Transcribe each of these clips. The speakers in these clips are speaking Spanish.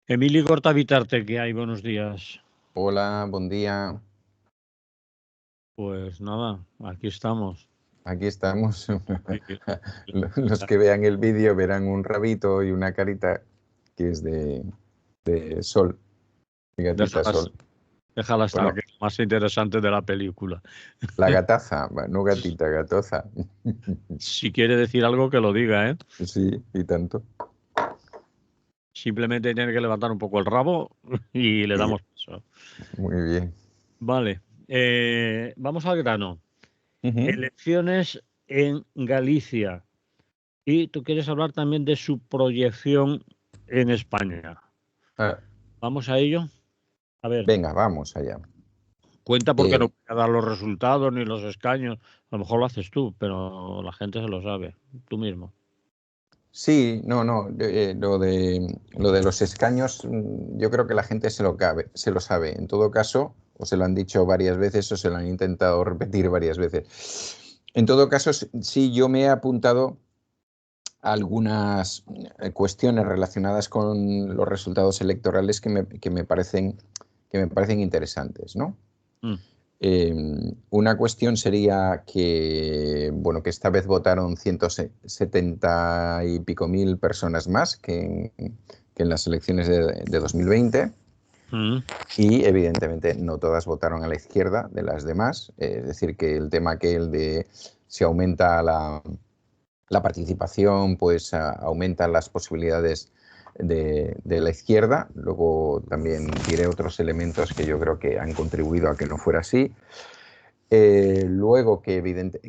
Emili Cortavitarte, ¿qué hay? Buenos días. Hola, buen día. Pues nada, aquí estamos. Aquí estamos. Sí, Los que vean el vídeo verán un rabito y una carita que es de Sol, mi gatita déjalas, Sol. déjala estar, Bueno, que es lo más interesante de la película. la gataza, no gatita, gatoza. Si quiere decir algo, que lo diga, ¿eh? Sí, y tanto. Simplemente tiene que levantar un poco el rabo y le Y damos paso. muy bien. Vale, vamos al grano. Ujú. Elecciones en Galicia. Y tú quieres hablar también de su proyección en España. Ah, ¿Vamos a ello? A ver. venga, vamos allá. Cuenta porque no Eh, voy a dar los resultados ni los escaños. A lo mejor lo haces tú, pero la gente se lo sabe. Tú mismo. sí, no, lo de los escaños, yo creo que la gente se lo sabe. En todo caso, o se lo han dicho varias veces o se lo han intentado repetir varias veces. En todo caso, sí, yo me he apuntado a algunas cuestiones relacionadas con los resultados electorales que me parecen interesantes, ¿no? Mm, Una cuestión sería que, bueno, que esta vez votaron 170 y pico mil personas más que en las elecciones de 2020 mm, y evidentemente no todas votaron a la izquierda de las demás, es decir, que el tema que el de si aumenta la participación, pues aumentan las posibilidades de la izquierda. Luego también diré otros elementos que yo creo que han contribuido a que no fuera así. Luego que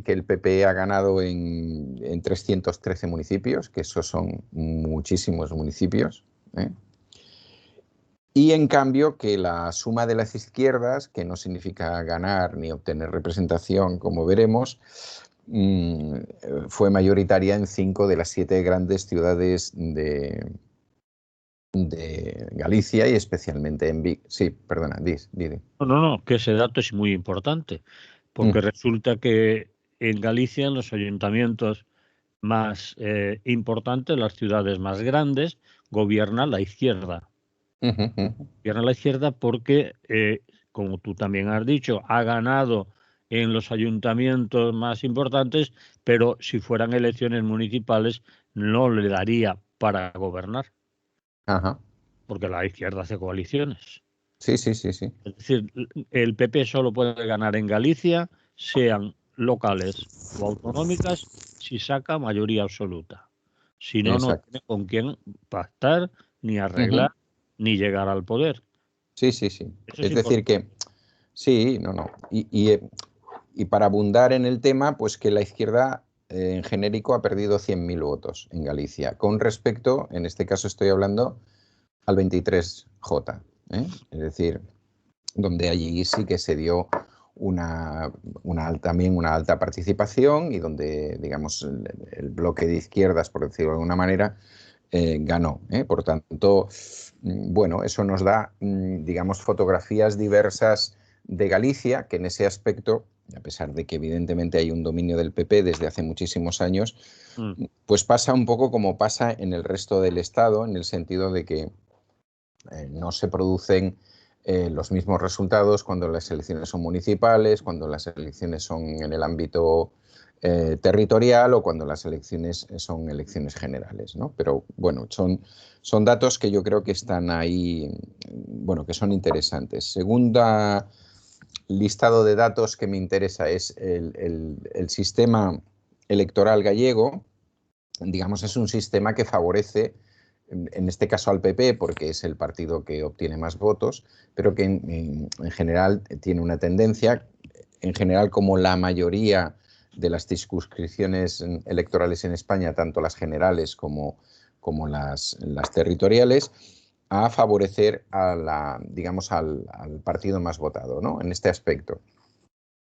el PP ha ganado en 313 municipios, que esos son muchísimos municipios, ¿eh? Y en cambio que la suma de las izquierdas, que no significa ganar ni obtener representación, como veremos, fue mayoritaria en 5 de las 7 grandes ciudades de Galicia y especialmente en Vic. Sí, perdona, Didi. No, que ese dato es muy importante, porque Mm, resulta que en Galicia, en los ayuntamientos más importantes, las ciudades más grandes, gobierna la izquierda. ujú, ujú. Gobierna la izquierda porque, como tú también has dicho, ha ganado en los ayuntamientos más importantes, pero si fueran elecciones municipales no le daría para gobernar, Ajá. porque la izquierda hace coaliciones. Sí, sí, sí, sí. Es decir, el PP solo puede ganar en Galicia, sean locales o autonómicas, si saca mayoría absoluta. Si no, no Exacto. tiene con quién pactar, ni Ujú. arreglar, ni llegar al poder. Sí, sí, sí. Eso es Es decir importante. que, sí, no, no. Y para abundar en el tema, pues que la izquierda en genérico ha perdido 100.000 votos en Galicia, con respecto, en este caso estoy hablando, al 23J, ¿eh? Es decir, donde allí sí que se dio también una alta participación y donde, digamos, el bloque de izquierdas, por decirlo de alguna manera, ganó, ¿eh? Por tanto, bueno, eso nos da, digamos, fotografías diversas de Galicia, que en ese aspecto, a pesar de que evidentemente hay un dominio del PP desde hace muchísimos años, Mm, pues pasa un poco como pasa en el resto del Estado, en el sentido de que no se producen los mismos resultados cuando las elecciones son municipales, cuando las elecciones son en el ámbito territorial o cuando las elecciones son elecciones generales, ¿no? Pero bueno, son datos que yo creo que están ahí, bueno, que son interesantes. Segunda listado de datos que me interesa es el sistema electoral gallego. Digamos, es un sistema que favorece, en este caso al PP, porque es el partido que obtiene más votos, pero que en general tiene una tendencia, en general como la mayoría de las circunscripciones electorales en España, tanto las generales como las territoriales, a favorecer digamos, al partido más votado, ¿no? En este aspecto,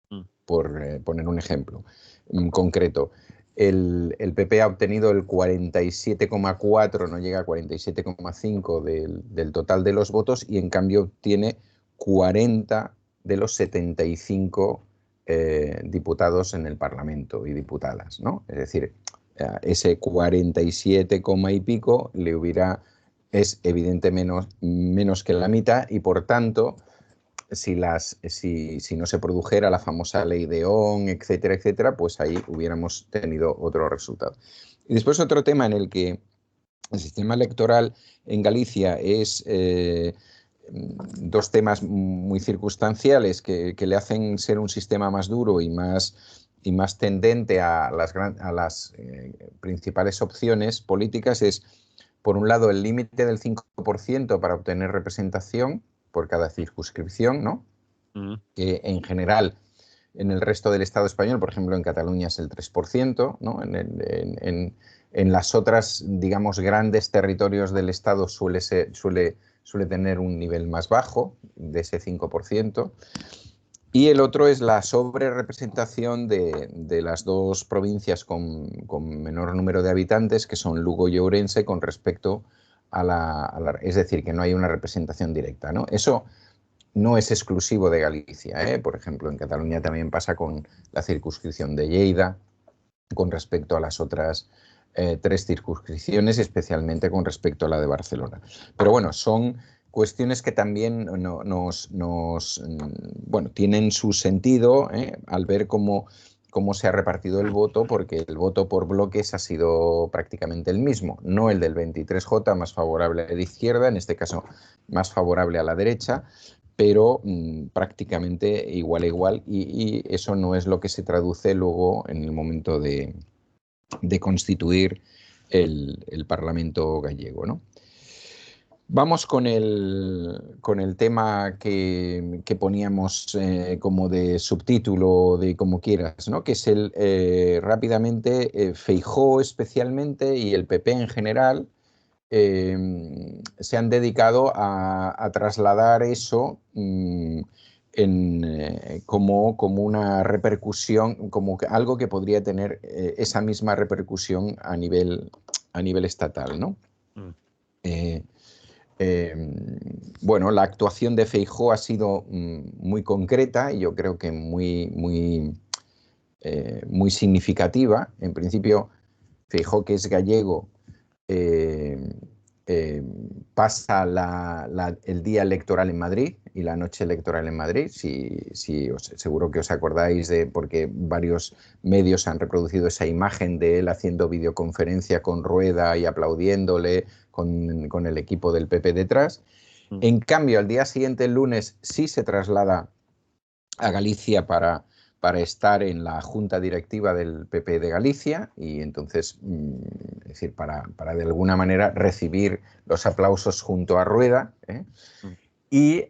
mm. por poner un ejemplo concreto. El PP ha obtenido el 47,4, no llega a 47,5 del total de los votos y en cambio obtiene 40 de los 75 diputados en el Parlamento y diputadas, ¿no? Es decir, ese 47, y pico le hubiera es evidentemente menos que la mitad y, por tanto, si no se produjera la famosa ley de Ohm, etcétera, etcétera, pues ahí hubiéramos tenido otro resultado. Y después otro tema en el que el sistema electoral en Galicia es dos temas muy circunstanciales que le hacen ser un sistema más duro y más tendente a las principales opciones políticas es, por un lado, el límite del 5% para obtener representación por cada circunscripción, ¿no? Que en general en el resto del Estado español, por ejemplo en Cataluña es el 3%, ¿no? En las otras, digamos, grandes territorios del Estado suele tener un nivel más bajo, de ese 5%. Y el otro es la sobrerepresentación de las dos provincias con menor número de habitantes, que son Lugo y Ourense, con respecto es decir, que no hay una representación directa, ¿no? Eso no es exclusivo de Galicia, ¿eh? Por ejemplo, en Cataluña también pasa con la circunscripción de Lleida, con respecto a las otras tres circunscripciones, especialmente con respecto a la de Barcelona. Pero bueno, son cuestiones que también tienen su sentido al ver cómo se ha repartido el voto, porque el voto por bloques ha sido prácticamente el mismo, no el del 23J, más favorable a la izquierda, en este caso más favorable a la derecha, pero prácticamente igual a igual, y eso no es lo que se traduce luego en el momento de constituir el Parlamento gallego, ¿no? Vamos con el tema que poníamos como de subtítulo, de como quieras, ¿no? Que es rápidamente, Feijóo especialmente y el PP en general se han dedicado a trasladar eso como una repercusión, como algo que podría tener esa misma repercusión a nivel estatal, ¿no? Bueno, la actuación de Feijóo ha sido muy concreta y yo creo que muy significativa. En principio, Feijóo, que es gallego, pasa el día electoral en Madrid y la noche electoral en Madrid. Seguro que os acordáis porque varios medios han reproducido esa imagen de él haciendo videoconferencia con Rueda y aplaudiéndole con el equipo del PP detrás. En cambio, al día siguiente, el lunes, sí se traslada a Galicia para estar en la junta directiva del PP de Galicia y entonces, es decir, para de alguna manera recibir los aplausos junto a Rueda, y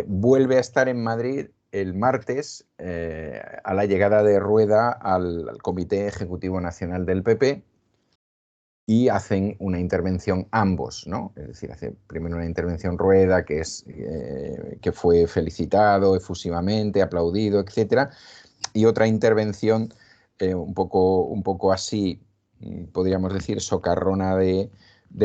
vuelve a estar en Madrid el martes a la llegada de Rueda al Comité Ejecutivo Nacional del PP y hacen una intervención ambos, ¿no? Es decir, hace primero una intervención Rueda, que fue felicitado efusivamente, aplaudido, etcétera, y otra intervención un poco así, podríamos decir, socarrona de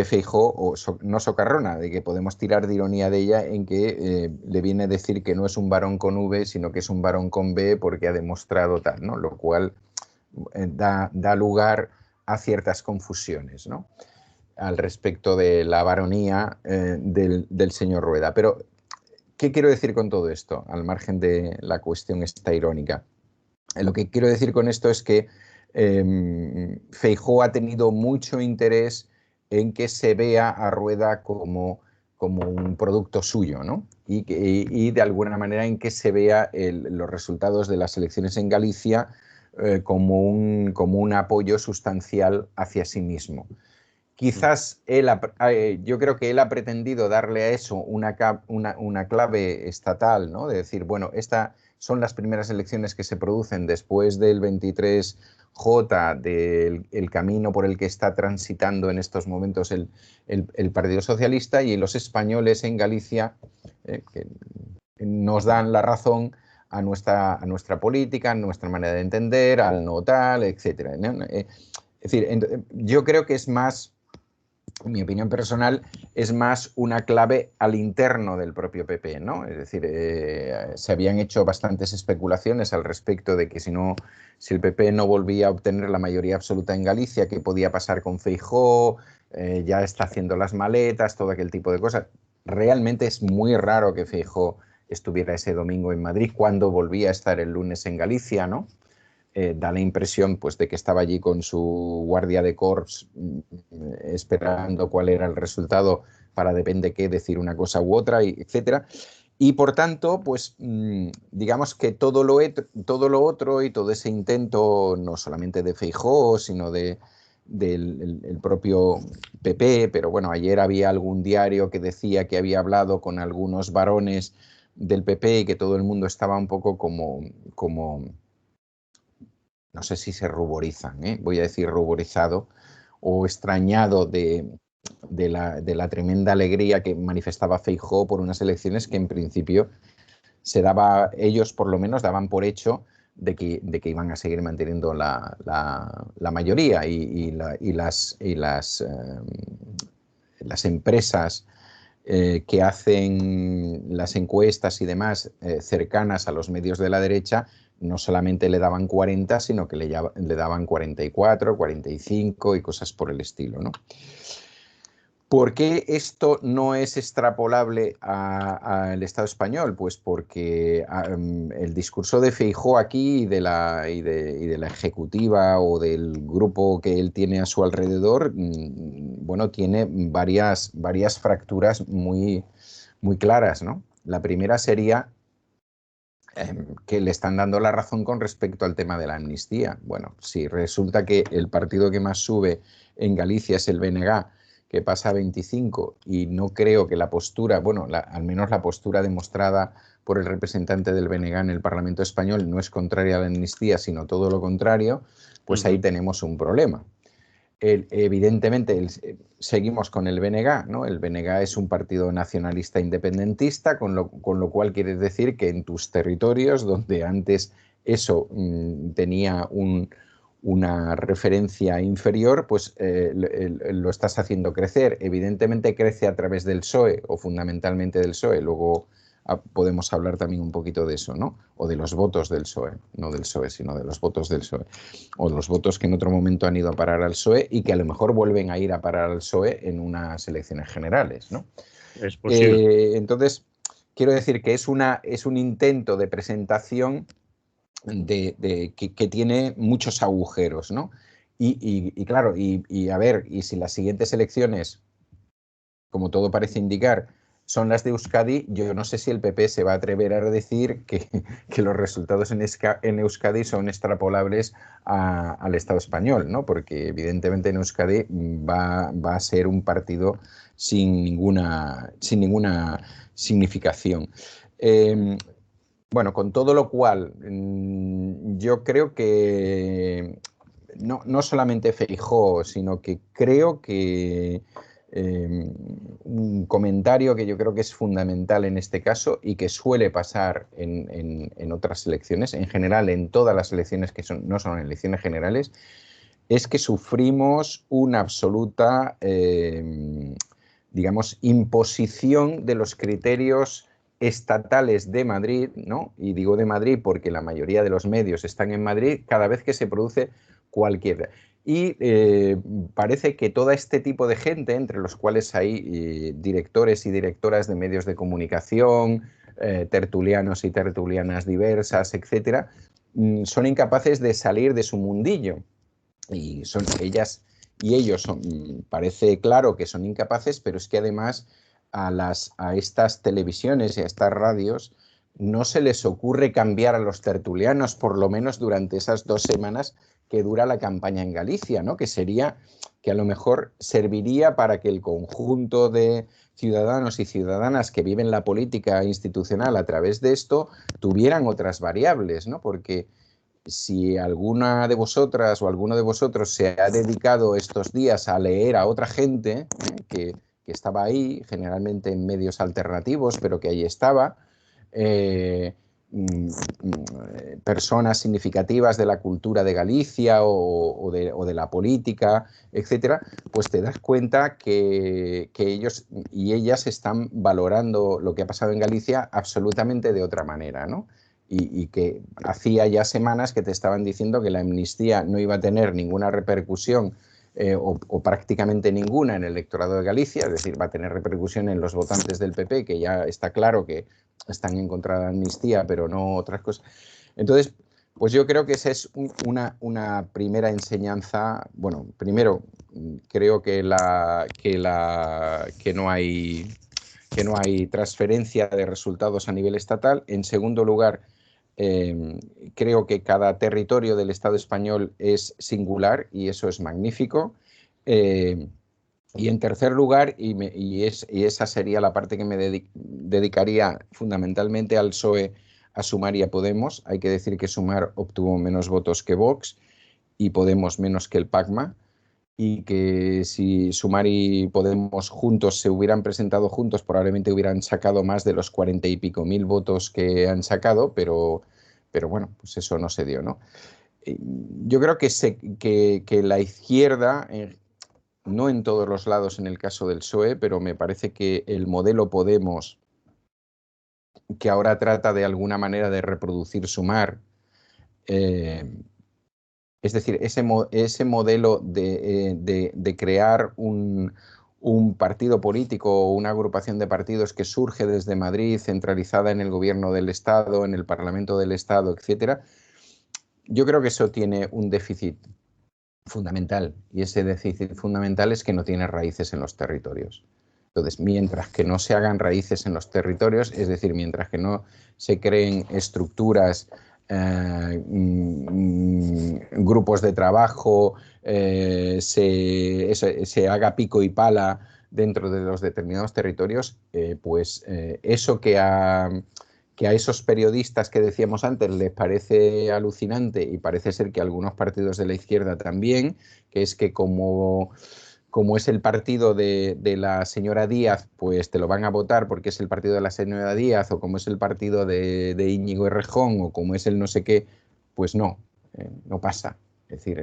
Feijóo, o no socarrona, de que podemos tirar de ironía de ella, en que le viene a decir que no es un varón con V, sino que es un varón con B porque ha demostrado tal, ¿no? Lo cual da lugar a ciertas confusiones, ¿no? Al respecto de la varonía del señor Rueda. Pero, ¿qué quiero decir con todo esto? Al margen de la cuestión esta irónica. Lo que quiero decir con esto es que Feijóo ha tenido mucho interés en que se vea a Rueda como un producto suyo, ¿no? Y de alguna manera en que se vea los resultados de las elecciones en Galicia como un apoyo sustancial hacia sí mismo. Quizás yo creo que él ha pretendido darle a eso una clave estatal, ¿no? De decir, bueno, estas son las primeras elecciones que se producen después del 23J, del camino por el que está transitando en estos momentos el Partido Socialista, y los españoles en Galicia que nos dan la razón a nuestra política, a nuestra manera de entender, al no tal, etc. Es decir, yo creo que es más en mi opinión personal, es más una clave al interno del propio PP, ¿no? Es decir, se habían hecho bastantes especulaciones al respecto de que si el PP no volvía a obtener la mayoría absoluta en Galicia, ¿qué podía pasar con Feijóo? Ya está haciendo las maletas, todo aquel tipo de cosas. Realmente es muy raro que Feijóo estuviera ese domingo en Madrid cuando volvía a estar el lunes en Galicia, ¿no? Da la impresión pues, de que estaba allí con su guardia de corps esperando cuál era el resultado para depende qué decir una cosa u otra, etcétera. Y por tanto, pues digamos que todo lo otro y todo ese intento, no solamente de Feijóo, sino del el propio PP, pero bueno, ayer había algún diario que decía que había hablado con algunos varones del PP y que todo el mundo estaba un poco como no sé si se ruborizan, voy a decir ruborizado o extrañado de la tremenda alegría que manifestaba Feijóo por unas elecciones que en principio ellos por lo menos daban por hecho de que iban a seguir manteniendo la mayoría y las empresas que hacen las encuestas y demás cercanas a los medios de la derecha, no solamente le daban 40, sino que le daban 44, 45 y cosas por el estilo, ¿no? ¿Por qué esto no es extrapolable al Estado español? Pues porque el discurso de Feijóo aquí y de la ejecutiva o del grupo que él tiene a su alrededor, bueno, tiene varias fracturas muy, muy claras, ¿no? La primera sería que le están dando la razón con respecto al tema de la amnistía. Bueno, si resulta que el partido que más sube en Galicia es el BNG, que pasa a 25, y no creo que la postura, bueno, al menos la postura demostrada por el representante del BNG en el Parlamento español no es contraria a la amnistía, sino todo lo contrario, pues ahí tenemos un problema. Evidentemente seguimos con el BNG, ¿no? El BNG es un partido nacionalista independentista, con lo cual quiere decir que en tus territorios, donde antes eso tenía una referencia inferior, pues lo estás haciendo crecer. Evidentemente crece a través del PSOE o fundamentalmente del PSOE. Luego podemos hablar también un poquito de eso, ¿no? O de los votos del PSOE, no del PSOE, sino de los votos del PSOE. O los votos que en otro momento han ido a parar al PSOE y que a lo mejor vuelven a ir a parar al PSOE en unas elecciones generales, ¿no? Es posible. Entonces, quiero decir que es un intento de presentación que tiene muchos agujeros, ¿no? Y claro, a ver, y si las siguientes elecciones, como todo parece indicar, son las de Euskadi, yo no sé si el PP se va a atrever a decir que los resultados en Euskadi son extrapolables al Estado español, ¿no? Porque evidentemente en Euskadi va a ser un partido sin ninguna significación. Bueno, con todo lo cual, yo creo que no solamente Feijóo, sino que creo que un comentario que yo creo que es fundamental en este caso y que suele pasar en otras elecciones, en general en todas las elecciones que no son elecciones generales, es que sufrimos una absoluta, digamos, imposición de los criterios estatales de Madrid, ¿no? Y digo de Madrid porque la mayoría de los medios están en Madrid cada vez que se produce cualquier. Y parece que todo este tipo de gente, entre los cuales hay directores y directoras de medios de comunicación, tertulianos y tertulianas diversas, etcétera, son incapaces de salir de su mundillo. Y son ellas y ellos parece claro que son incapaces, pero es que además a estas televisiones y a estas radios no se les ocurre cambiar a los tertulianos, por lo menos durante esas 2 semanas que dura la campaña en Galicia, ¿no? Que a lo mejor serviría para que el conjunto de ciudadanos y ciudadanas que viven la política institucional a través de esto tuvieran otras variables, ¿no? Porque si alguna de vosotras o alguno de vosotros se ha dedicado estos días a leer a otra gente que estaba ahí, generalmente en medios alternativos, pero que ahí estaba, personas significativas de la cultura de Galicia o de la política, etcétera, pues te das cuenta que ellos y ellas están valorando lo que ha pasado en Galicia absolutamente de otra manera, ¿no? Y que hacía ya semanas que te estaban diciendo que la amnistía no iba a tener ninguna repercusión o prácticamente ninguna en el electorado de Galicia, es decir, va a tener repercusión en los votantes del PP, que ya está claro que están en contra de la amnistía, pero no otras cosas. Entonces, pues yo creo que esa es una primera enseñanza. Bueno, primero, creo que no hay transferencia de resultados a nivel estatal. En segundo lugar, creo que cada territorio del Estado español es singular y eso es magnífico. Y en tercer lugar, y esa sería la parte que me dedicaría fundamentalmente al PSOE, a Sumar y a Podemos. Hay que decir que Sumar obtuvo menos votos que Vox y Podemos menos que el PACMA, y que si Sumar y Podemos juntos se hubieran presentado juntos, probablemente hubieran sacado más de los 40 y pico mil votos que han sacado, pero bueno, pues eso no se dio, ¿no? Yo creo que la izquierda, no en todos los lados en el caso del PSOE, pero me parece que el modelo Podemos, que ahora trata de alguna manera de reproducir Sumar, es decir, ese modelo de crear un partido político o una agrupación de partidos que surge desde Madrid, centralizada en el gobierno del Estado, en el Parlamento del Estado, etcétera, yo creo que eso tiene un déficit fundamental, y ese déficit fundamental es que no tiene raíces en los territorios. Entonces, mientras que no se hagan raíces en los territorios, es decir, mientras que no se creen estructuras, grupos de trabajo, se haga pico y pala dentro de los determinados territorios, pues eso que a esos periodistas que decíamos antes les parece alucinante, y parece ser que a algunos partidos de la izquierda también, que es que como es el partido de la señora Díaz, pues te lo van a votar porque es el partido de la señora Díaz, o como es el partido de Íñigo Errejón, o como es el no sé qué, pues no pasa. Es decir,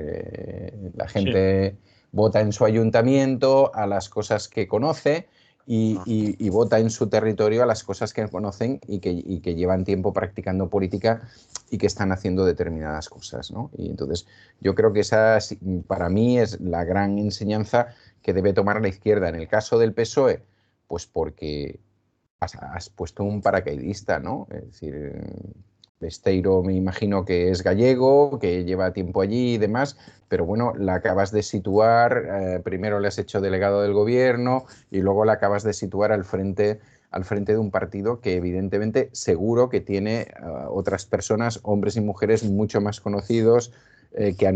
la gente vota en su ayuntamiento a las cosas que conoce, y vota en su territorio a las cosas que conocen y que llevan tiempo practicando política y que están haciendo determinadas cosas, ¿no? Y entonces yo creo que esa para mí es la gran enseñanza que debe tomar la izquierda. En el caso del PSOE, pues porque has puesto un paracaidista, ¿no? Es decir, Besteiro me imagino que es gallego, que lleva tiempo allí y demás, pero bueno, la acabas de situar, primero le has hecho delegado del gobierno y luego la acabas de situar al frente de un partido que evidentemente seguro que tiene otras personas, hombres y mujeres mucho más conocidos, que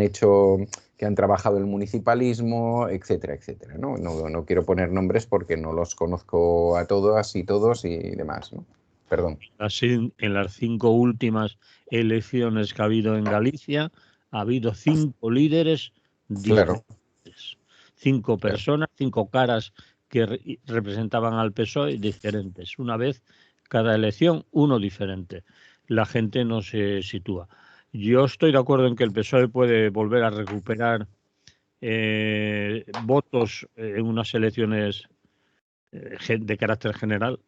han trabajado el municipalismo, etcétera, etcétera, ¿no? No quiero poner nombres porque no los conozco a todas y todos y demás, ¿no? Perdón. Así, en las 5 últimas elecciones que ha habido en Galicia, ha habido 5 líderes diferentes. Claro. 5 personas, 5 caras que representaban al PSOE diferentes. Una vez cada elección, uno diferente. La gente no se sitúa. Yo estoy de acuerdo en que el PSOE puede volver a recuperar votos en unas elecciones de carácter general.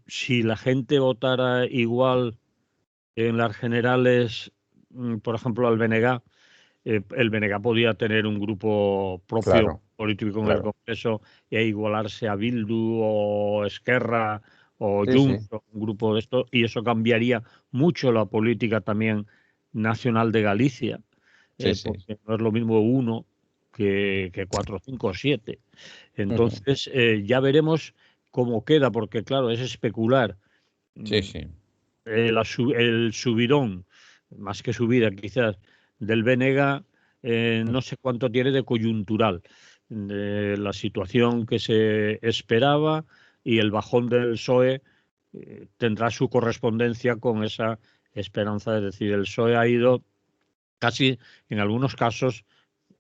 Si la gente votara igual en las generales, por ejemplo, al BNG, el BNG podía tener un grupo propio político en el Congreso e igualarse a Bildu o Esquerra o Junts, un grupo de esto, y eso cambiaría mucho la política también nacional de Galicia, porque no es lo mismo uno que 4, 5 o 7. Entonces, ya veremos cómo queda, porque claro, es especular. El subidón, más que subida quizás, del BNG, no sé cuánto tiene de coyuntural, de la situación que se esperaba, y el bajón del PSOE tendrá su correspondencia con esa esperanza. Es decir, el PSOE ha ido casi, en algunos casos,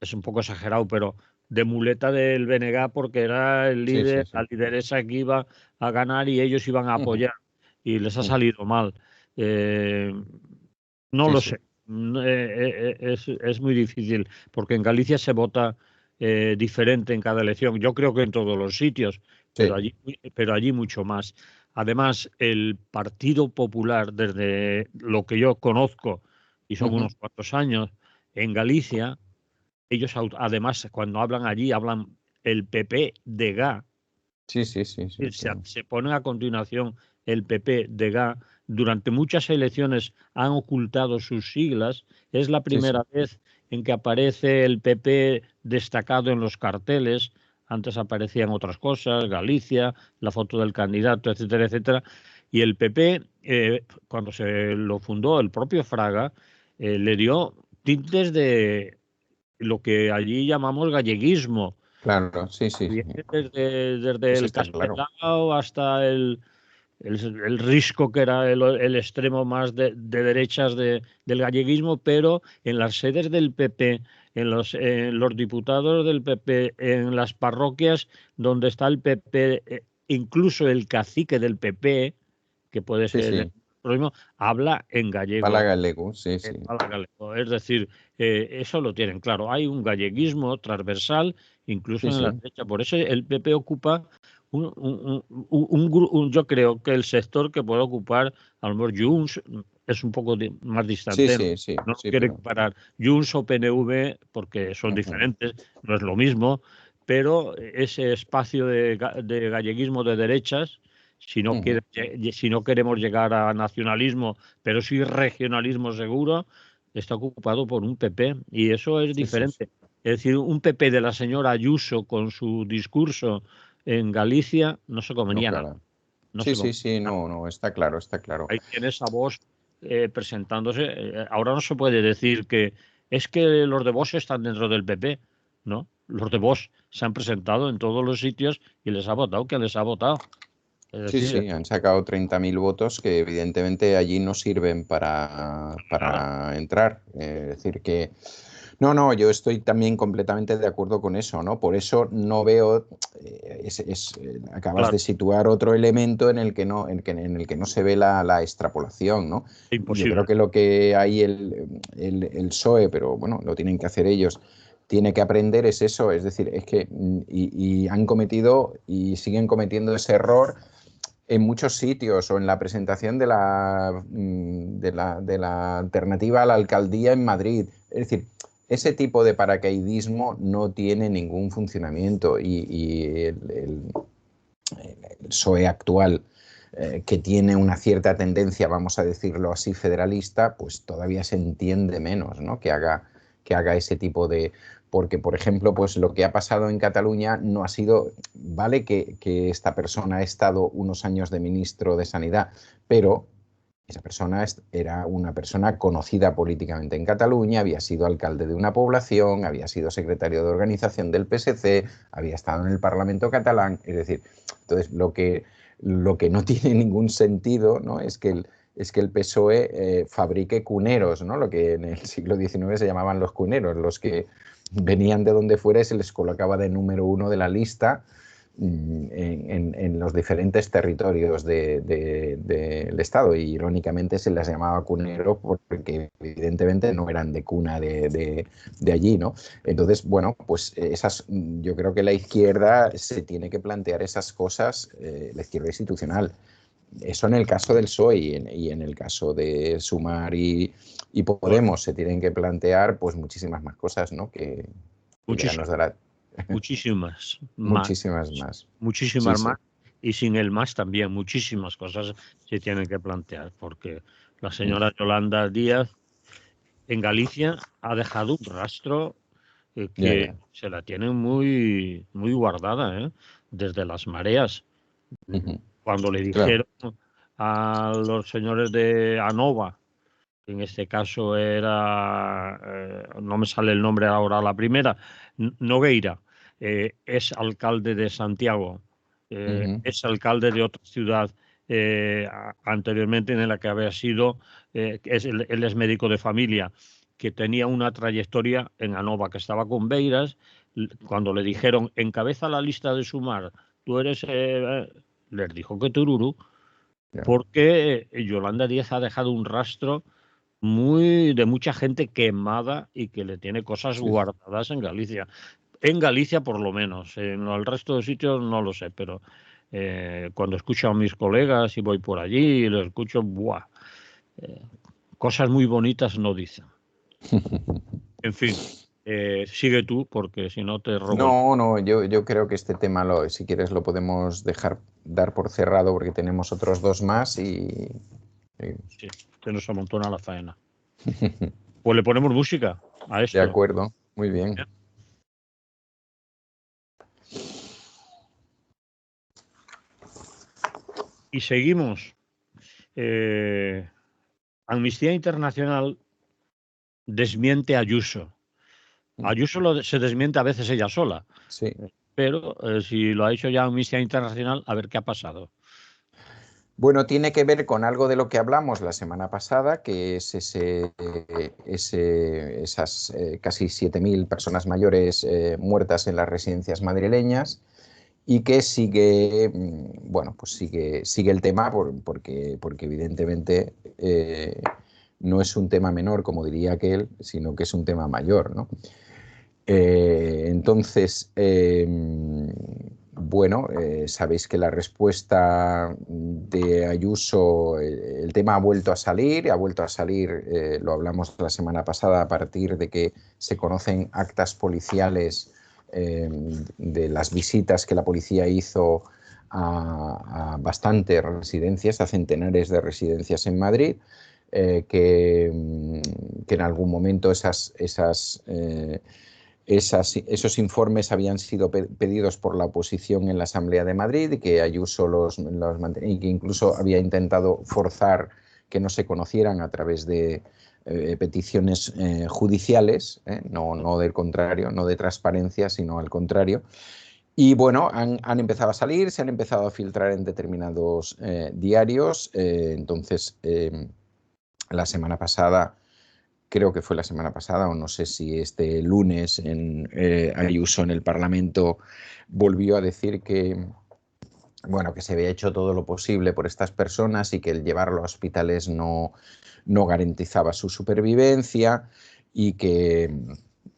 es un poco exagerado, pero de muleta del BNG, porque era el líder, la lideresa que iba a ganar y ellos iban a apoyar. y les ha salido mal. No Sí, lo sí. sé. Es muy difícil, porque en Galicia se vota diferente en cada elección. Yo creo que en todos los sitios, Sí. pero allí mucho más. Además, el Partido Popular, desde lo que yo conozco, y son Ujú. unos cuantos años, en Galicia, ellos además cuando hablan allí, hablan el PP de GA, Sí, sí, sí, sí, sí. se ponen a continuación el PP de GA. Durante muchas elecciones han ocultado sus siglas. Es la Sí, sí. primera vez en que aparece el PP destacado en los carteles. Antes aparecían otras cosas, Galicia, la foto del candidato, etcétera, etcétera. Y el PP, cuando se lo fundó el propio Fraga, le dio tintes de lo que allí llamamos galleguismo. Claro, sí, sí, sí. Viene desde Eso el está claro. Castelao hasta el Risco, que era el extremo más de derechas del galleguismo, pero en las sedes del PP, en los diputados del PP, en las parroquias donde está el PP, incluso el cacique del PP, que puede Sí, ser sí. lo mismo, habla en Pala gallego. galego, sí, sí. Es decir, eso lo tienen claro. Hay un galleguismo transversal, incluso Sí, en la sí. derecha. Por eso el PP ocupa yo creo que el sector que puede ocupar, a lo mejor Junts es un poco más Sí, distante, sí, sí, no lo sí, quiere pero. comparar Junts o PNV porque son Ujú, diferentes, no es lo mismo, pero ese espacio de galleguismo de derechas, ujú. si no queremos llegar a nacionalismo, pero sí regionalismo seguro, está ocupado por un PP y eso es Sí, sí, sí. diferente. Es decir, un PP de la señora Ayuso con su discurso en Galicia no se No, comería nada, claro. no Sí, se sí, comería sí, nada. no, no, está claro, está claro. Ahí tiene esa voz presentándose. Ahora no se puede decir que es que los de Vox están dentro del PP, ¿no? Los de Vox se han presentado en todos los sitios y les ha votado, que les ha votado. Es Sí, decir, sí, han sacado 30.000 votos que evidentemente allí no sirven nada. para entrar. Es decir, que no, no, yo estoy también completamente de acuerdo con eso, ¿no? Por eso no veo, acabas Claro, de situar otro elemento en el que no se ve la extrapolación, ¿no? Yo creo imposible. que lo que hay el PSOE, pero bueno, lo tienen que hacer ellos, tiene que aprender es eso, es decir, es que y han cometido y siguen cometiendo ese error en muchos sitios o en la presentación de la alternativa a la alcaldía en Madrid. Es decir, ese tipo de paracaidismo no tiene ningún funcionamiento y el PSOE actual, que tiene una cierta tendencia, vamos a decirlo así, federalista, pues todavía se entiende menos, ¿no? Que haga ese tipo de. Porque, por ejemplo, pues lo que ha pasado en Cataluña no ha sido. Vale que esta persona ha estado unos años de ministro de Sanidad, pero esa persona era una persona conocida políticamente en Cataluña, había sido alcalde de una población, había sido secretario de organización del PSC, había estado en el Parlamento catalán, es decir, entonces lo que no tiene ningún sentido, ¿no? es que el PSOE fabrique cuneros, ¿no? Lo que en el siglo XIX se llamaban los cuneros, los que venían de donde fuera y se les colocaba de número uno de la lista en los diferentes territorios del Estado. Y irónicamente se les llamaba cuneros porque evidentemente no eran de cuna de allí, ¿no? Entonces, bueno, pues yo creo que la izquierda se tiene que plantear esas cosas, la izquierda institucional. Eso en el caso del PSOE y en el caso de Sumar y Pues, Podemos se tienen que plantear pues muchísimas más cosas, ¿no? Que ya nos muchísimas, dará muchísimas más. muchísimas más. Sí, Muchísimas sí. más, y sin el más también muchísimas cosas se tienen que plantear, porque la señora Yolanda Díaz en Galicia ha dejado un rastro Ya, que ya. se la tiene muy, muy guardada, desde las mareas. Ujú. Cuando le Claro. dijeron a los señores de Anova, que en este caso era, no me sale el nombre ahora la primera, Nogueira, es alcalde de Santiago, Ujú. es alcalde de otra ciudad anteriormente en la que había sido, él es médico de familia, que tenía una trayectoria en Anova, que estaba con Beiras, cuando le dijeron, encabeza la lista de Sumar, tú eres, les dijo que Tururu, Ya. porque Yolanda Díaz ha dejado un rastro de mucha gente quemada y que le tiene cosas Sí. guardadas en Galicia. En Galicia, por lo menos. En el resto de sitios no lo sé, pero cuando escucho a mis colegas y voy por allí, los escucho, ¡buah! Cosas muy bonitas no dicen. En fin, sigue tú, porque si no te robo el... No, no, yo creo que este tema, si quieres, lo podemos dar por cerrado porque tenemos otros dos más y- Sí, se nos amontona la faena. Pues le ponemos música a De esto. acuerdo, muy bien. Y seguimos. Amnistía Internacional desmiente a Ayuso. Ayuso se desmiente a veces ella sola, Sí. pero si lo ha hecho ya Amnistía Internacional, a ver qué ha pasado. Bueno, tiene que ver con algo de lo que hablamos la semana pasada, que es esas casi 7.000 personas mayores muertas en las residencias madrileñas y que sigue, bueno, pues sigue el tema porque evidentemente no es un tema menor, como diría aquel, sino que es un tema mayor, ¿no? Entonces, bueno, sabéis que la respuesta de Ayuso, el tema ha vuelto a salir, lo hablamos la semana pasada, a partir de que se conocen actas policiales de las visitas que la policía hizo a bastantes residencias, a centenares de residencias en Madrid, que en algún momento esos informes habían sido pedidos por la oposición en la Asamblea de Madrid y que Ayuso y que incluso había intentado forzar que no se conocieran a través de peticiones judiciales, no del contrario, no de transparencia, sino al contrario. Y bueno, han empezado a salir, se han empezado a filtrar en determinados diarios. Entonces, la semana pasada, creo que fue la semana pasada, o no sé si este lunes, Ayuso en el Parlamento volvió a decir que, bueno, que se había hecho todo lo posible por estas personas y que el llevarlo a hospitales no garantizaba su supervivencia y que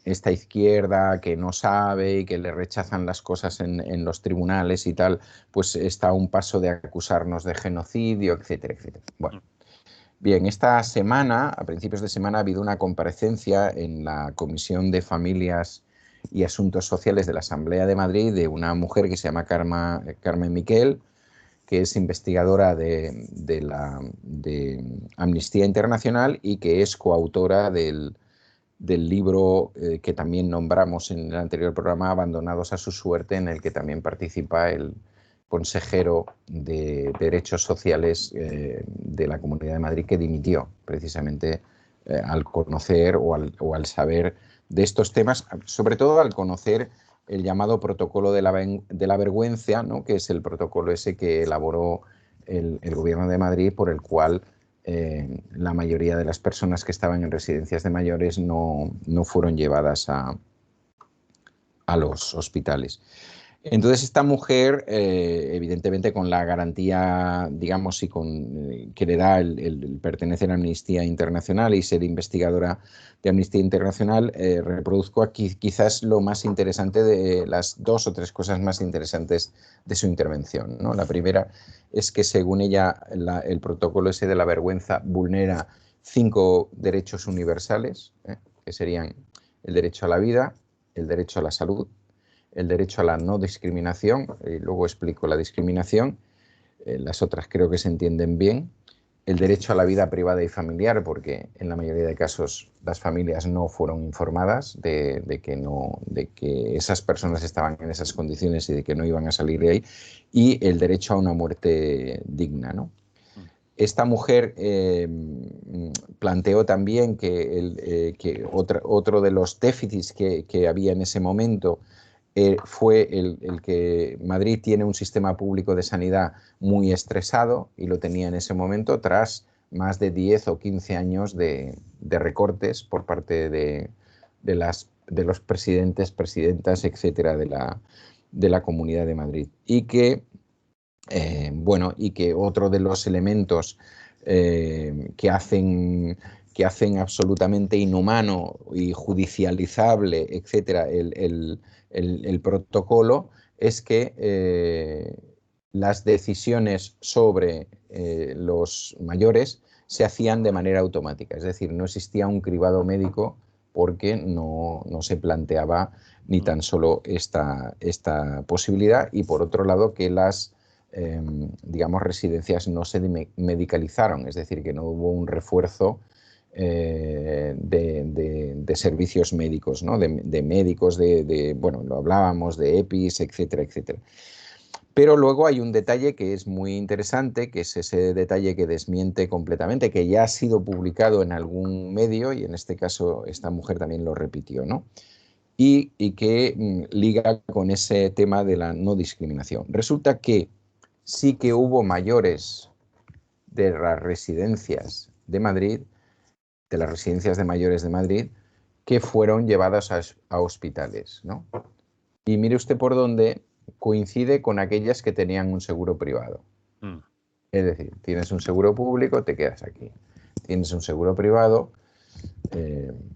esta izquierda que no sabe y que le rechazan las cosas en los tribunales y tal, pues está a un paso de acusarnos de genocidio, etcétera, etcétera. Bueno. Bien, esta semana, a principios de semana, ha habido una comparecencia en la Comisión de Familias y Asuntos Sociales de la Asamblea de Madrid de una mujer que se llama Carmen Miquel, que es investigadora de Amnistía Internacional y que es coautora del libro que también nombramos en el anterior programa, Abandonados a su suerte, en el que también participa el consejero de Derechos Sociales de la Comunidad de Madrid, que dimitió precisamente al conocer o al saber de estos temas, sobre todo al conocer el llamado protocolo de la vergüenza, ¿no? Que es el protocolo ese que elaboró el Gobierno de Madrid, por el cual la mayoría de las personas que estaban en residencias de mayores no fueron llevadas a los hospitales. Entonces esta mujer, evidentemente con la garantía, digamos, que le da el pertenecer a Amnistía Internacional y ser investigadora de Amnistía Internacional, reproduzco aquí quizás lo más interesante de las dos o tres cosas más interesantes de su intervención, ¿no? La primera es que, según ella, el protocolo ese de la vergüenza vulnera 5 derechos universales, que serían el derecho a la vida, el derecho a la salud, el derecho a la no discriminación, y luego explico la discriminación, las otras creo que se entienden bien, el derecho a la vida privada y familiar, porque en la mayoría de casos las familias no fueron informadas de que esas personas estaban en esas condiciones y de que no iban a salir de ahí, y el derecho a una muerte digna, ¿no? Esta mujer planteó también que otro de los déficits que había en ese momento fue el que Madrid tiene un sistema público de sanidad muy estresado, y lo tenía en ese momento tras más de 10 o 15 años de recortes por parte de los presidentes, presidentas, etcétera, de la Comunidad de Madrid. Y que Bueno, y que otro de los elementos que hacen absolutamente inhumano y judicializable, etcétera, el protocolo es que las decisiones sobre los mayores se hacían de manera automática, es decir, no existía un cribado médico porque no se planteaba ni tan solo esta posibilidad, y por otro lado que las digamos, residencias no se medicalizaron, es decir, que no hubo un refuerzo de servicios médicos, ¿no? de médicos, bueno, lo hablábamos de EPIs, etcétera, etcétera. Pero luego hay un detalle que es muy interesante, que es ese detalle que desmiente completamente, que ya ha sido publicado en algún medio, y en este caso esta mujer también lo repitió, ¿no? Y que liga con ese tema de la no discriminación. Resulta que sí que hubo mayores de las residencias de Madrid, de las residencias de mayores de Madrid, que fueron llevadas a hospitales, ¿no? Y mire usted por dónde coincide con aquellas que tenían un seguro privado. Es decir, tienes un seguro público, te quedas aquí. Tienes un seguro privado,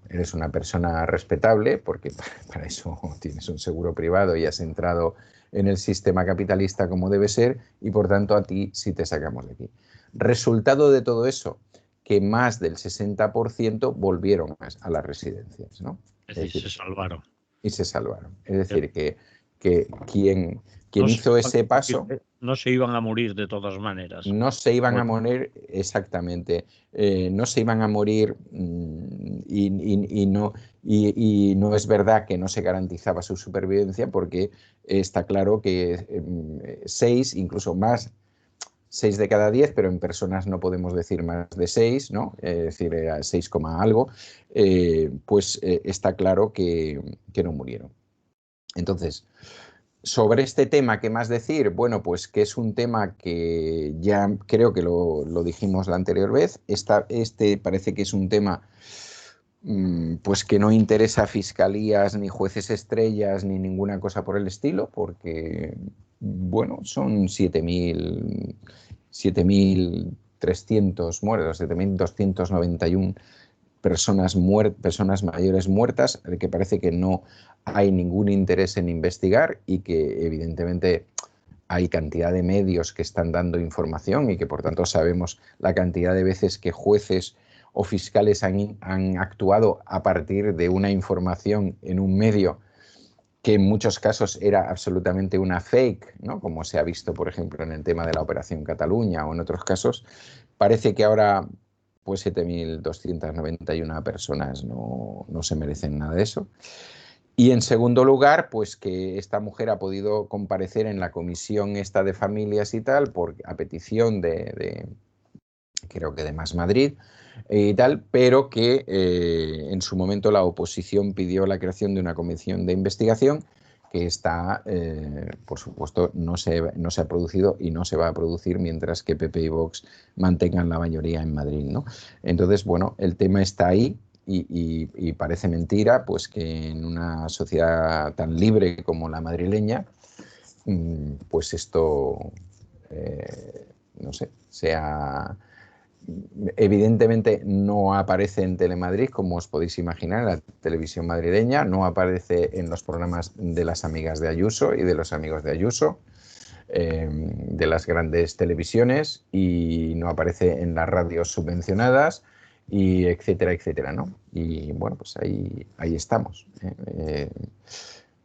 eres una persona respetable, porque para eso tienes un seguro privado y has entrado en el sistema capitalista como debe ser, y por tanto a ti sí te sacamos de aquí. Resultado de todo eso, que más del 60% volvieron a las residencias, ¿no? Es decir, se salvaron. Y se salvaron. Es decir, que quien hizo ese paso... No se iban a morir de todas maneras. No se iban a morir, exactamente, no se iban a morir, y no es verdad que no se garantizaba su supervivencia, porque está claro que 6, incluso más, 6 de cada 10, pero en personas no podemos decir más de 6, ¿no? Es decir, 6, algo, pues está claro que no murieron. Entonces, sobre este tema, ¿qué más decir? Bueno, pues que es un tema que ya creo que lo dijimos la anterior vez. Este parece que es un tema pues que no interesa a fiscalías, ni jueces estrellas, ni ninguna cosa por el estilo, porque, bueno, son 7.300 muertos, 7.291 personas mayores muertas, que parece que no hay ningún interés en investigar, y que evidentemente hay cantidad de medios que están dando información, y que por tanto sabemos la cantidad de veces que jueces o fiscales han actuado a partir de una información en un medio que en muchos casos era absolutamente una fake, ¿no? Como se ha visto, por ejemplo, en el tema de la Operación Cataluña, o en otros casos. Parece que ahora pues 7.291 personas no se merecen nada de eso. Y en segundo lugar, pues que esta mujer ha podido comparecer en la comisión esta de familias y tal, a petición creo que de Más Madrid y tal, pero que en su momento la oposición pidió la creación de una comisión de investigación, que está, por supuesto, no se ha producido y no se va a producir mientras que PP y Vox mantengan la mayoría en Madrid, ¿no? Entonces, bueno, el tema está ahí, y parece mentira pues que en una sociedad tan libre como la madrileña, pues esto, no sé, sea... Evidentemente no aparece en Telemadrid, como os podéis imaginar, en la televisión madrileña, no aparece en los programas de las amigas de Ayuso y de los amigos de Ayuso, de las grandes televisiones, y no aparece en las radios subvencionadas, y etcétera, etcétera, ¿no? Y bueno, pues ahí estamos.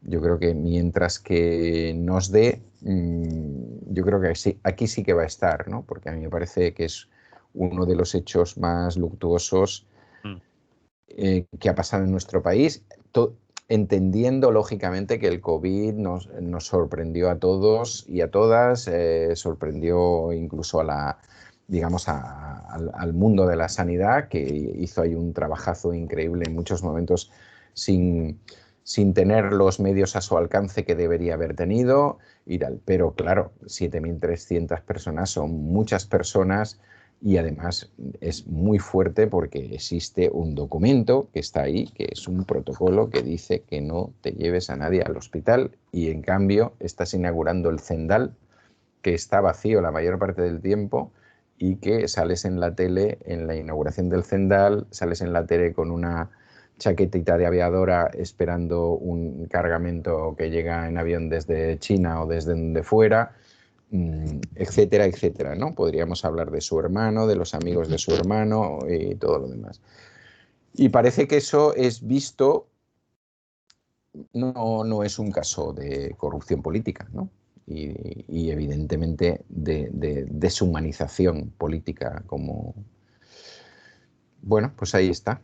Yo creo que mientras que nos dé, yo creo que sí, aquí sí que va a estar, ¿no? Porque a mí me parece que es uno de los hechos más luctuosos que ha pasado en nuestro país, entendiendo lógicamente que el COVID nos sorprendió a todos y a todas, sorprendió incluso al mundo de la sanidad, que hizo ahí un trabajazo increíble en muchos momentos sin tener los medios a su alcance que debería haber tenido y tal. Pero claro, 7.300 personas son muchas personas, y además es muy fuerte porque existe un documento que está ahí, que es un protocolo que dice que no te lleves a nadie al hospital, y en cambio estás inaugurando el Zendal que está vacío la mayor parte del tiempo y que sales en la tele, en la inauguración del Zendal, sales en la tele con una chaquetita de aviadora esperando un cargamento que llega en avión desde China o desde donde fuera, etcétera, etcétera, ¿no? Podríamos hablar de su hermano, de los amigos de su hermano y todo lo demás. Y parece que eso es visto, no es un caso de corrupción política, ¿no? Y evidentemente de deshumanización política como... Bueno, pues ahí está.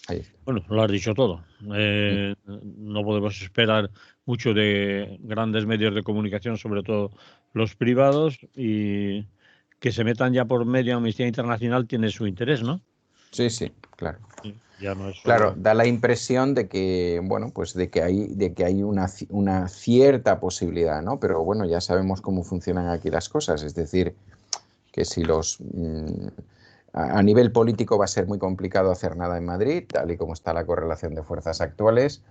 Ahí está. Bueno, lo has dicho todo. No podemos esperar mucho de grandes medios de comunicación, sobre todo los privados, y que se metan ya por medio Amnistía Internacional tiene su interés, ¿no? Sí, sí, claro. Ya no es Claro, solo... da la impresión de que, bueno, pues de que hay una cierta posibilidad, ¿no? Pero bueno, ya sabemos cómo funcionan aquí las cosas. Es decir, que si a nivel político va a ser muy complicado hacer nada en Madrid, tal y como está la correlación de fuerzas actuales.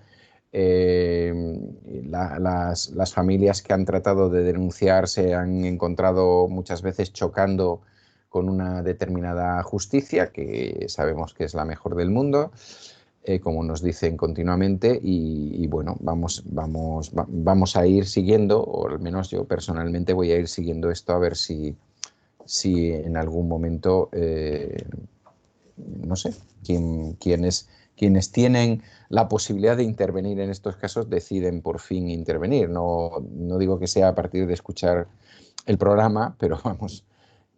Las familias que han tratado de denunciar se han encontrado muchas veces chocando con una determinada justicia, que sabemos que es la mejor del mundo, como nos dicen continuamente, y bueno, vamos a ir siguiendo, o al menos yo personalmente voy a ir siguiendo esto a ver si en algún momento, no sé, quienes tienen la posibilidad de intervenir en estos casos deciden por fin intervenir. No digo que sea a partir de escuchar el programa, pero vamos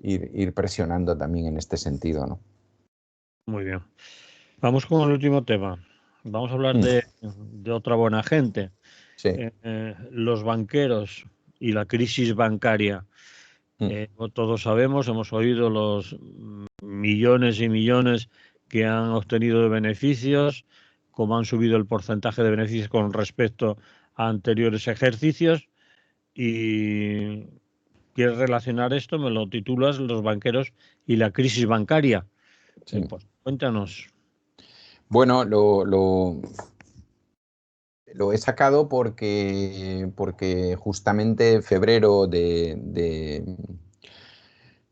ir presionando también en este sentido, ¿no? Muy bien. Vamos con el último tema. Vamos a hablar de otra buena gente. Sí. Los banqueros y la crisis bancaria. Todos sabemos, hemos oído los millones y millones que han obtenido de beneficios, cómo han subido el porcentaje de beneficios con respecto a anteriores ejercicios. Y quieres relacionar esto, me lo titulas, los banqueros y la crisis bancaria. Sí. Pues cuéntanos. Bueno, lo he sacado porque justamente en febrero de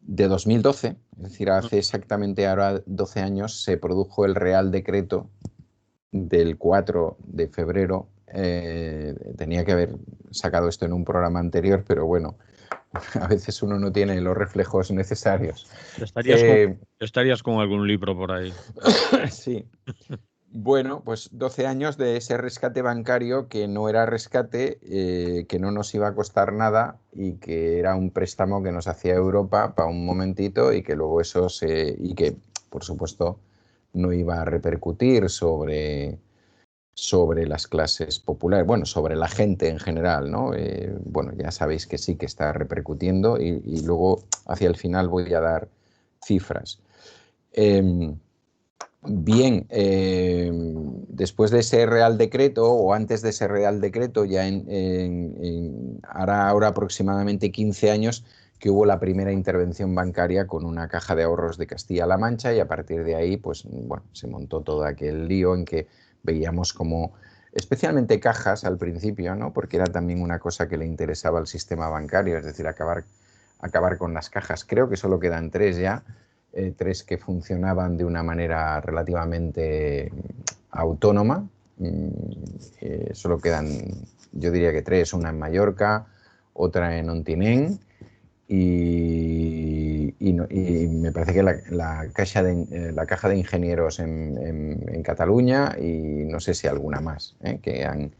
2012, es decir, hace exactamente ahora 12 años, se produjo el Real Decreto del 4 de febrero. Tenía que haber sacado esto en un programa anterior, pero bueno, a veces uno no tiene los reflejos necesarios. Estarías con algún libro por ahí. Sí. Bueno, pues 12 años de ese rescate bancario que no era rescate, que no nos iba a costar nada y que era un préstamo que nos hacía Europa para un momentito y que luego y que, por supuesto, no iba a repercutir sobre las clases populares, bueno, sobre la gente en general, ¿no? Bueno, ya sabéis que sí que está repercutiendo y luego hacia el final voy a dar cifras. Bien, después de ese Real Decreto o antes de ese Real Decreto, ya ahora aproximadamente 15 años que hubo la primera intervención bancaria con una caja de ahorros de Castilla-La Mancha y a partir de ahí, pues bueno, se montó todo aquel lío en que veíamos como, especialmente cajas al principio, ¿no? Porque era también una cosa que le interesaba al sistema bancario, es decir, acabar con las cajas. Creo que solo quedan 3 ya. 3 que funcionaban de una manera relativamente autónoma. Solo quedan, yo diría que 3, una en Mallorca, otra en Ontinyent y me parece que la caja de ingenieros en Cataluña y no sé si alguna más, que han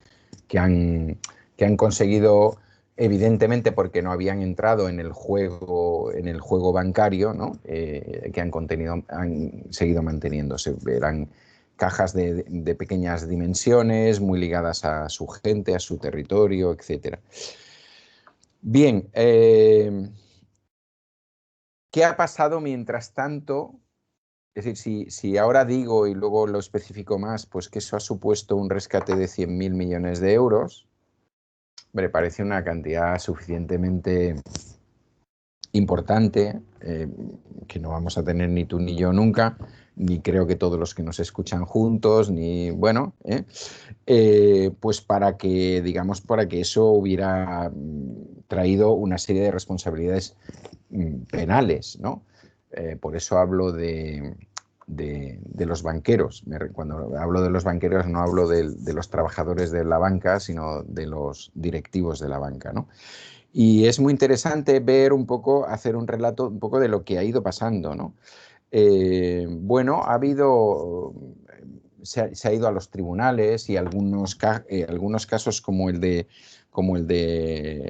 conseguido, evidentemente porque no habían entrado en el juego bancario, ¿no? Que han seguido manteniéndose. Eran cajas de pequeñas dimensiones, muy ligadas a su gente, a su territorio, etcétera. Bien, ¿qué ha pasado mientras tanto? Es decir, si ahora digo y luego lo especifico más, pues que eso ha supuesto un rescate de 100.000 millones de euros, me parece una cantidad suficientemente importante, que no vamos a tener ni tú ni yo nunca, ni creo que todos los que nos escuchan juntos, ni bueno, pues para que eso hubiera traído una serie de responsabilidades penales, ¿no? Por eso hablo de los banqueros. Cuando hablo de los banqueros no hablo de los trabajadores de la banca, sino de los directivos de la banca, ¿no? Y es muy interesante ver un poco, hacer un relato un poco de lo que ha ido pasando, ¿no? Bueno, ha habido, se ha ido a los tribunales y algunos casos como el de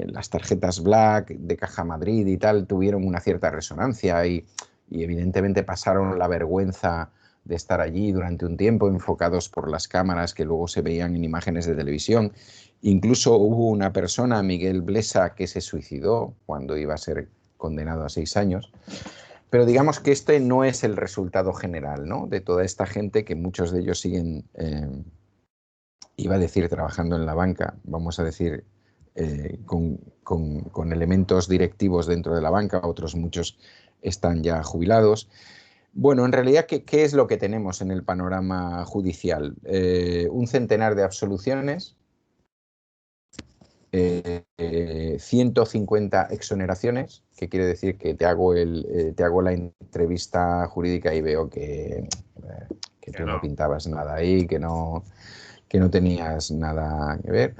las tarjetas Black de Caja Madrid y tal tuvieron una cierta resonancia y evidentemente pasaron la vergüenza de estar allí durante un tiempo enfocados por las cámaras que luego se veían en imágenes de televisión. Incluso hubo una persona, Miguel Blesa, que se suicidó cuando iba a ser condenado a 6 años. Pero digamos que este no es el resultado general, ¿no? De toda esta gente que muchos de ellos siguen, iba a decir trabajando en la banca, vamos a decir con elementos directivos dentro de la banca, otros muchos están ya jubilados. Bueno, en realidad, ¿qué es lo que tenemos en el panorama judicial? Un centenar de absoluciones, 150 exoneraciones, que quiere decir que te hago la entrevista jurídica y veo que tú no pintabas nada ahí, que no tenías nada que ver.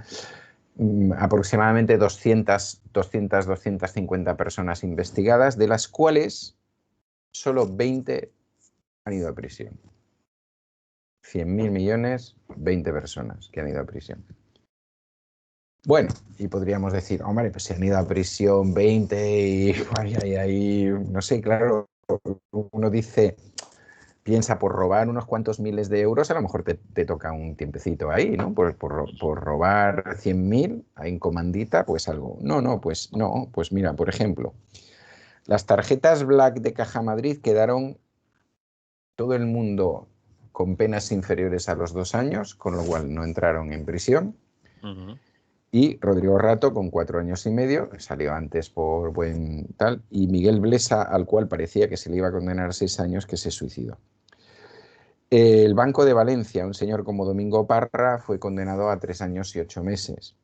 Aproximadamente 250 personas investigadas, de las cuales solo 20 han ido a prisión. 100.000 millones, 20 personas que han ido a prisión. Bueno, y podríamos decir, hombre, pues se han ido a prisión 20 y ahí, no sé, claro, uno dice, piensa, por robar unos cuantos miles de euros, a lo mejor te toca un tiempecito ahí, ¿no? Por robar 100.000 en comandita, pues algo. No, pues mira, por ejemplo, las tarjetas Black de Caja Madrid quedaron todo el mundo con penas inferiores a los 2 años, con lo cual no entraron en prisión. Y Rodrigo Rato con 4 años y medio, salió antes por buen tal, y Miguel Blesa, al cual parecía que se le iba a condenar a 6 años, que se suicidó. El Banco de Valencia, un señor como Domingo Parra, fue condenado a 3 años y 8 meses.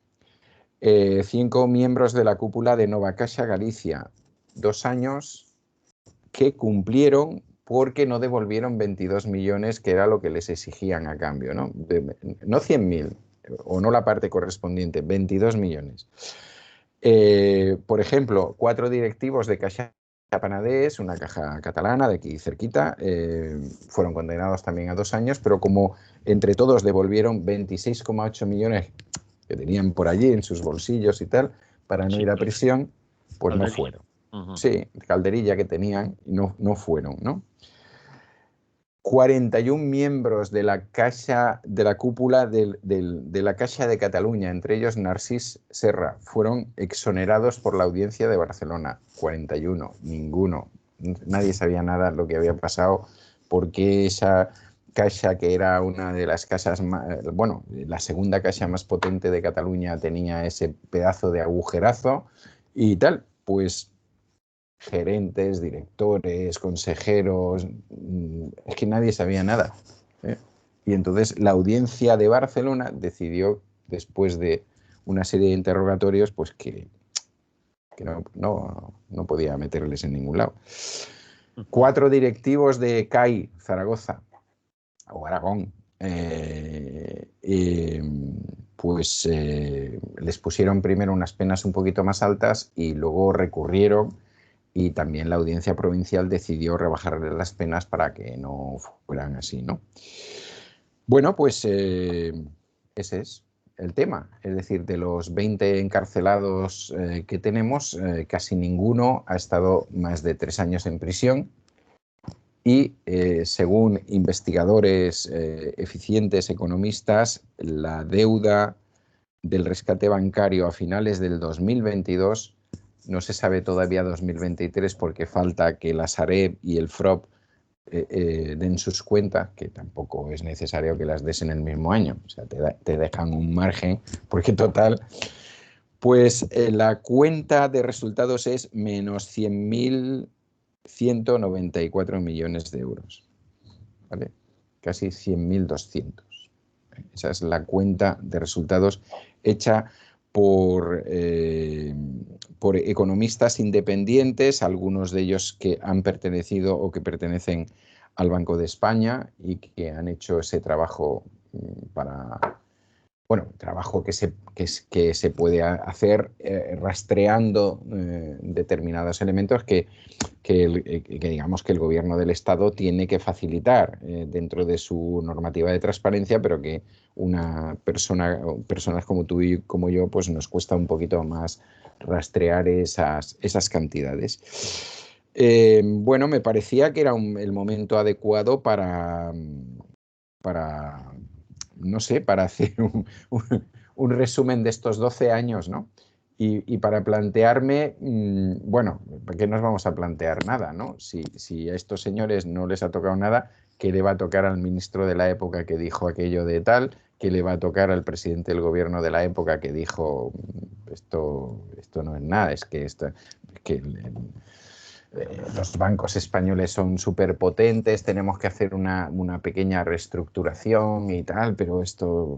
5 miembros de la cúpula de Nova Caixa Galicia, 2 años que cumplieron porque no devolvieron 22 millones, que era lo que les exigían a cambio, ¿no? No 100.000, o no la parte correspondiente, 22 millones. Por ejemplo, 4 directivos de Caixa Penedès, una caja catalana de aquí cerquita, fueron condenados también a 2 años, pero como entre todos devolvieron 26,8 millones que tenían por allí en sus bolsillos y tal, para no ir a prisión, pues no fueron. Sí, calderilla que tenían, no fueron, ¿no? 41 miembros de la caixa, de la cúpula de la Caixa de Cataluña, entre ellos Narcís Serra, fueron exonerados por la Audiencia de Barcelona. 41, ninguno. Nadie sabía nada de lo que había pasado, porque esa caixa, que era una de las casas más, bueno, la segunda caixa más potente de Cataluña, tenía ese pedazo de agujerazo y tal, pues gerentes, directores, consejeros, es que nadie sabía nada, ¿eh? Y entonces la Audiencia de Barcelona decidió, después de una serie de interrogatorios, pues que no podía meterles en ningún lado. 4 directivos de CAI, Zaragoza, o Aragón, pues les pusieron primero unas penas un poquito más altas y luego recurrieron, y también la Audiencia Provincial decidió rebajarle las penas para que no fueran así, ¿no? Bueno, pues ese es el tema. Es decir, de los 20 encarcelados que tenemos, casi ninguno ha estado más de 3 años en prisión. Y según investigadores eficientes, economistas, la deuda del rescate bancario a finales del 2022, no se sabe todavía 2023 porque falta que la Sareb y el FROB den sus cuentas, que tampoco es necesario que las des en el mismo año, o sea, te dejan un margen, porque total, pues la cuenta de resultados es menos 100.194 millones de euros, ¿vale? Casi 100.200. Esa es la cuenta de resultados hecha por por economistas independientes, algunos de ellos que han pertenecido o que pertenecen al Banco de España y que han hecho ese trabajo para, bueno, trabajo que se puede hacer rastreando determinados elementos que digamos que el gobierno del Estado tiene que facilitar dentro de su normativa de transparencia, pero que personas como tú y como yo, pues nos cuesta un poquito más rastrear esas cantidades. Bueno, me parecía que era el momento adecuado para, no sé, para hacer un resumen de estos 12 años, ¿no? Y para plantearme, bueno, ¿por qué nos vamos a plantear nada, ¿no? Si a estos señores no les ha tocado nada, ¿qué le va a tocar al ministro de la época que dijo aquello de tal? ¿Qué le va a tocar al presidente del gobierno de la época que dijo esto no es nada, es que los bancos españoles son súper potentes, tenemos que hacer una pequeña reestructuración y tal, pero esto,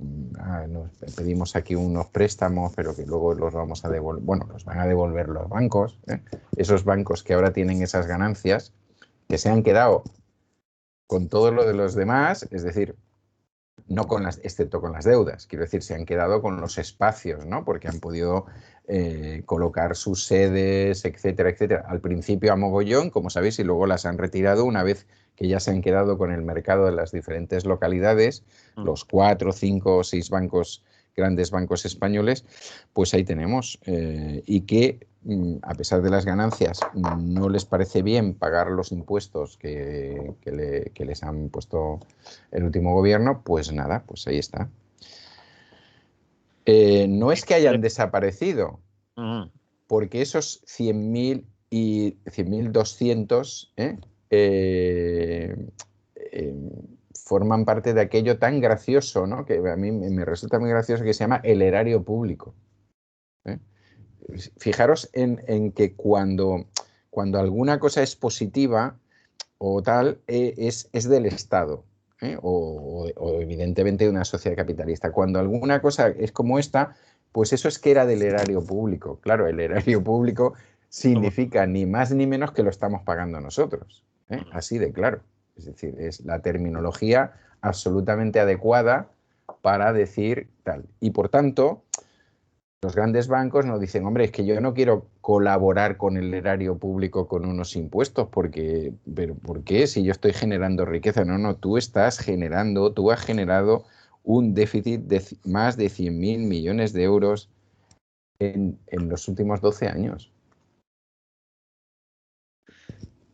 nos pedimos aquí unos préstamos, pero que luego los vamos a devolver, bueno, los van a devolver los bancos, esos bancos que ahora tienen esas ganancias, que se han quedado con todo lo de los demás, es decir, no con excepto con las deudas, quiero decir, se han quedado con los espacios, ¿no? Porque han podido colocar sus sedes, etcétera, etcétera. Al principio a mogollón, como sabéis, y luego las han retirado una vez que ya se han quedado con el mercado de las diferentes localidades, los 4, 5 o 6 grandes bancos españoles, pues ahí tenemos. Y que, a pesar de las ganancias, no les parece bien pagar los impuestos que les han puesto el último gobierno, pues nada, pues ahí está. No es que hayan desaparecido, porque esos 100.000 y 100.200 forman parte de aquello tan gracioso, ¿no? Que a mí me resulta muy gracioso, que se llama el erario público. Fijaros en que cuando alguna cosa es positiva o tal, es del Estado. O evidentemente de una sociedad capitalista. Cuando alguna cosa es como esta, pues eso es que era del erario público. Claro, el erario público significa ni más ni menos que lo estamos pagando nosotros. Así de claro. Es decir, es la terminología absolutamente adecuada para decir tal. Y por tanto, los grandes bancos nos dicen, hombre, es que yo no quiero colaborar con el erario público con unos impuestos, pero ¿por qué? Si yo estoy generando riqueza. No, tú has generado un déficit de más de 100.000 millones de euros en los últimos 12 años.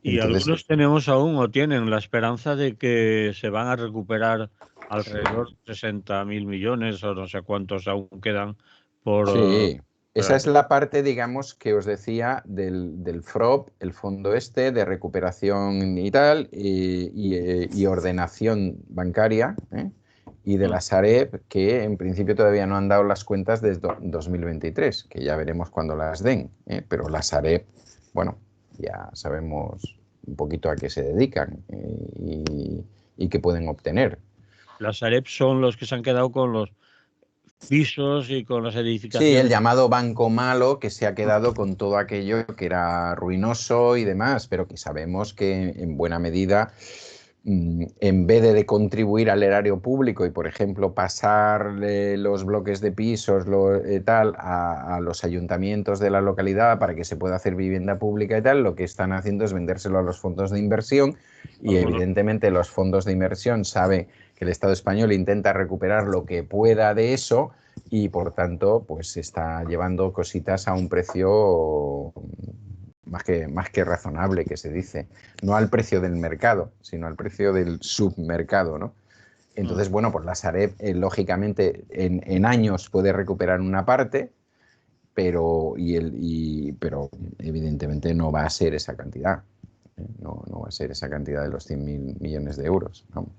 Y entonces, algunos tenemos aún o tienen la esperanza de que se van a recuperar alrededor de 60.000 millones o no sé cuántos aún quedan por... Sí, esa es la parte, digamos, que os decía del FROB, el fondo de recuperación y tal, y ordenación bancaria, y de la Sareb, que en principio todavía no han dado las cuentas desde 2023, que ya veremos cuando las den, pero la Sareb, bueno, ya sabemos un poquito a qué se dedican y qué pueden obtener. Las Sareb son los que se han quedado con los pisos y con las edificaciones. Sí, el llamado banco malo, que se ha quedado con todo aquello que era ruinoso y demás, pero que sabemos que en buena medida, en vez de contribuir al erario público y, por ejemplo, pasar los bloques de pisos tal a los ayuntamientos de la localidad para que se pueda hacer vivienda pública y tal, lo que están haciendo es vendérselo a los fondos de inversión y evidentemente los fondos de inversión saben que el Estado español intenta recuperar lo que pueda de eso y por tanto pues se está llevando cositas a un precio más que razonable, que se dice, no al precio del mercado, sino al precio del submercado, ¿no? Entonces, bueno, pues la Sareb lógicamente en años puede recuperar una parte, pero evidentemente no va a ser esa cantidad, no va a ser esa cantidad de los 100.000 millones de euros, ¿no?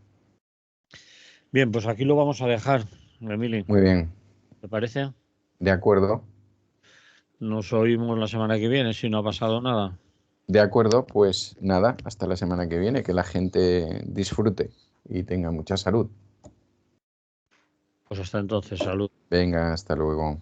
Bien, pues aquí lo vamos a dejar, Emili. Muy bien. ¿Te parece? De acuerdo. Nos oímos la semana que viene, si no ha pasado nada. De acuerdo, pues nada, hasta la semana que viene, que la gente disfrute y tenga mucha salud. Pues hasta entonces, salud. Venga, hasta luego.